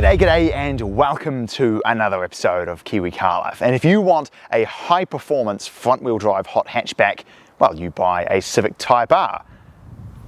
G'day and welcome to another episode of Kiwi Car Life. And if you want a high performance front wheel drive hot hatchback, well, you buy a Civic Type R.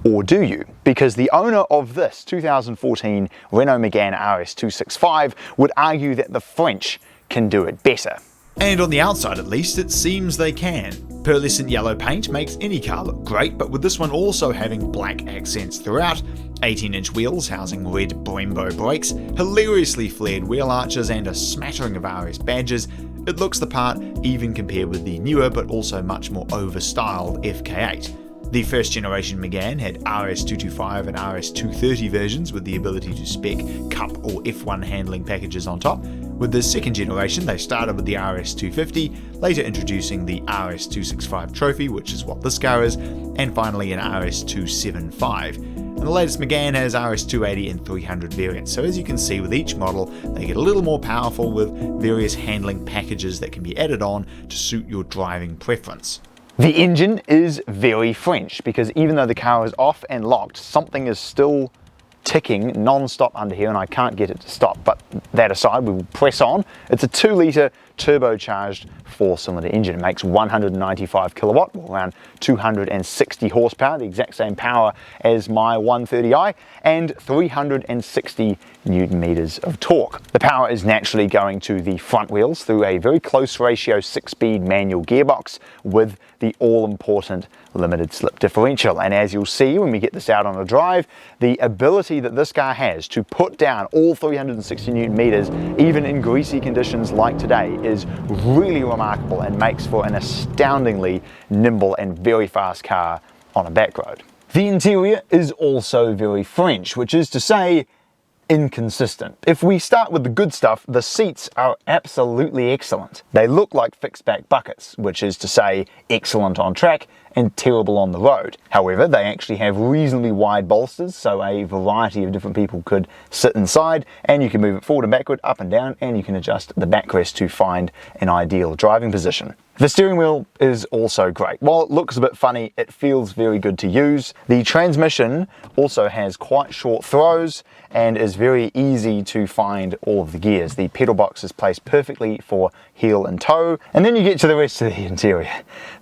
Or do you? Because the owner of this 2014 Renault Megane RS265 would argue that the French can do it better. And on the outside at least, it seems they can. Pearlescent yellow paint makes any car look great, but with this one also having black accents throughout, 18-inch wheels housing red Brembo brakes, hilariously flared wheel arches and a smattering of RS badges, it looks the part even compared with the newer but also much more over-styled FK8. The first generation Megane had RS225 and RS230 versions with the ability to spec Cup or F1 handling packages on top. With the second generation, they started with the RS250, later introducing the RS265 Trophy, which is what this car is, and finally an RS275. And the latest Megane has RS280 and 300 variants, so as you can see with each model, they get a little more powerful with various handling packages that can be added on to suit your driving preference. The engine is very French because even though the car is off and locked, something is still ticking non-stop under here and I can't get it to stop. But that aside, we will press on. It's a 2-litre turbocharged 4-cylinder engine. It makes 195 kilowatt, or around 260 horsepower, the exact same power as my 130i, and 360 newton meters of torque. The power is naturally going to the front wheels through a very close ratio 6-speed manual gearbox with the all-important limited slip differential. And as you'll see when we get this out on a drive, the ability that this car has to put down all 360 newton meters, even in greasy conditions like today, is really remarkable and makes for an astoundingly nimble and very fast car on a back road. The interior is also very French, which is to say, inconsistent. If we start with the good stuff, the seats are absolutely excellent. They look like fixed back buckets, which is to say excellent on track and terrible on the road. However, they actually have reasonably wide bolsters, so a variety of different people could sit inside, and you can move it forward and backward, up and down, and you can adjust the backrest to find an ideal driving position. The steering wheel is also great. While it looks a bit funny, it feels very good to use. The transmission also has quite short throws and is very easy to find all of the gears. The pedal box is placed perfectly for heel and toe, and then you get to the rest of the interior.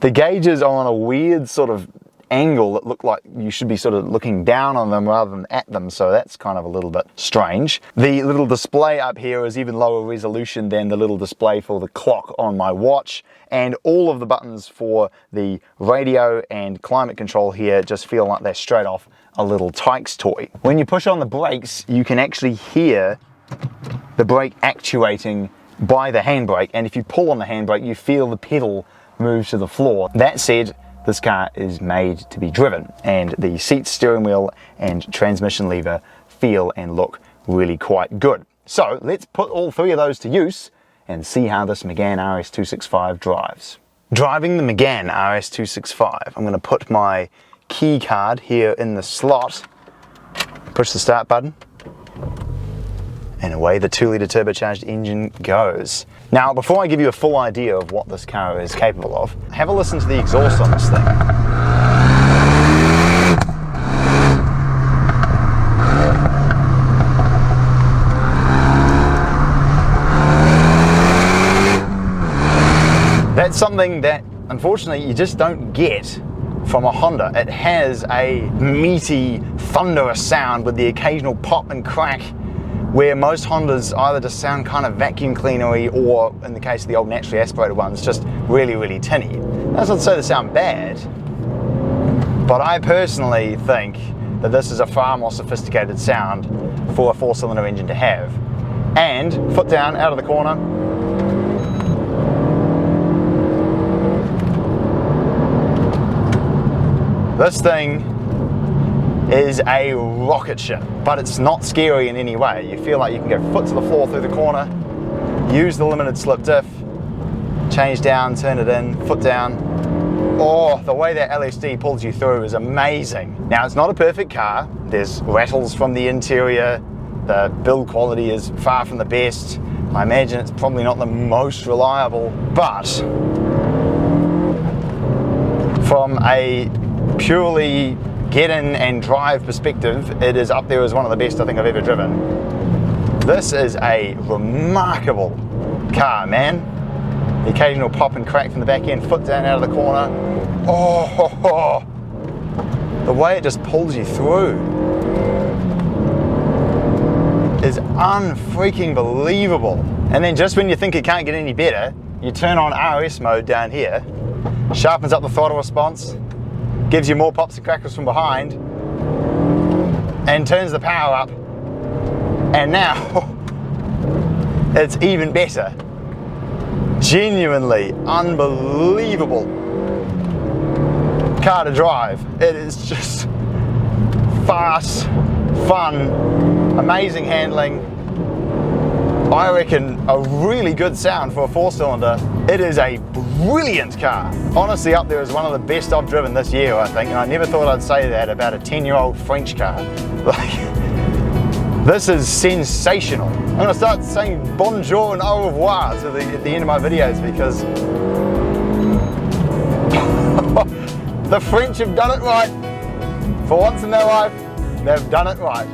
The gauges are on a weird sort of angle that look like you should be sort of looking down on them rather than at them, so that's kind of a little bit strange. The little display up here is even lower resolution than the little display for the clock on my watch, and all of the buttons for the radio and climate control here just feel like they're straight off a little Tykes toy. When you push on the brakes, you can actually hear the brake actuating by the handbrake, and if you pull on the handbrake, you feel the pedal move to the floor. That said, this car is made to be driven, and the seat, steering wheel and transmission lever feel and look really quite good. So let's put all three of those to use and see how this Megane RS265 drives. Driving the Megane RS265, I'm going to put my key card here in the slot, push the start button, and away the 2-litre turbocharged engine goes. Now, before I give you a full idea of what this car is capable of, have a listen to the exhaust on this thing. That's something that, unfortunately, you just don't get from a Honda. It has a meaty, thunderous sound with the occasional pop and crack, where most Hondas either just sound kind of vacuum cleanery or, in the case of the old naturally aspirated ones, just really, really tinny. That's not to say they sound bad, but I personally think that this is a far more sophisticated sound for a 4-cylinder engine to have. And, foot down, out of the corner. This thing is a rocket ship, but it's not scary in any way. You feel like you can go foot to the floor through the corner, use the limited slip diff, change down, turn it in, foot down. Oh, the way that LSD pulls you through is amazing. Now, it's not a perfect car. There's rattles from the interior. The build quality is far from the best. I imagine it's probably not the most reliable, but from a purely get in and drive perspective, it is up there as one of the best I think I've ever driven. This is a remarkable car, man. The occasional pop and crack from the back end, foot down out of the corner. Oh, the way it just pulls you through is unfreaking believable. And then just when you think it can't get any better, you turn on RS mode down here, sharpens up the throttle response, gives you more pops and crackles from behind, and turns the power up. And now it's even better. Genuinely unbelievable car to drive. It is just fast, fun, amazing handling. I reckon a really good sound for a 4-cylinder. It is a brilliant car. Honestly, up there is one of the best I've driven this year, I think, and I never thought I'd say that about a 10-year-old French car. This is sensational. I'm gonna start saying bonjour and au revoir at the end of my videos because the French have done it right. For once in their life, they've done it right.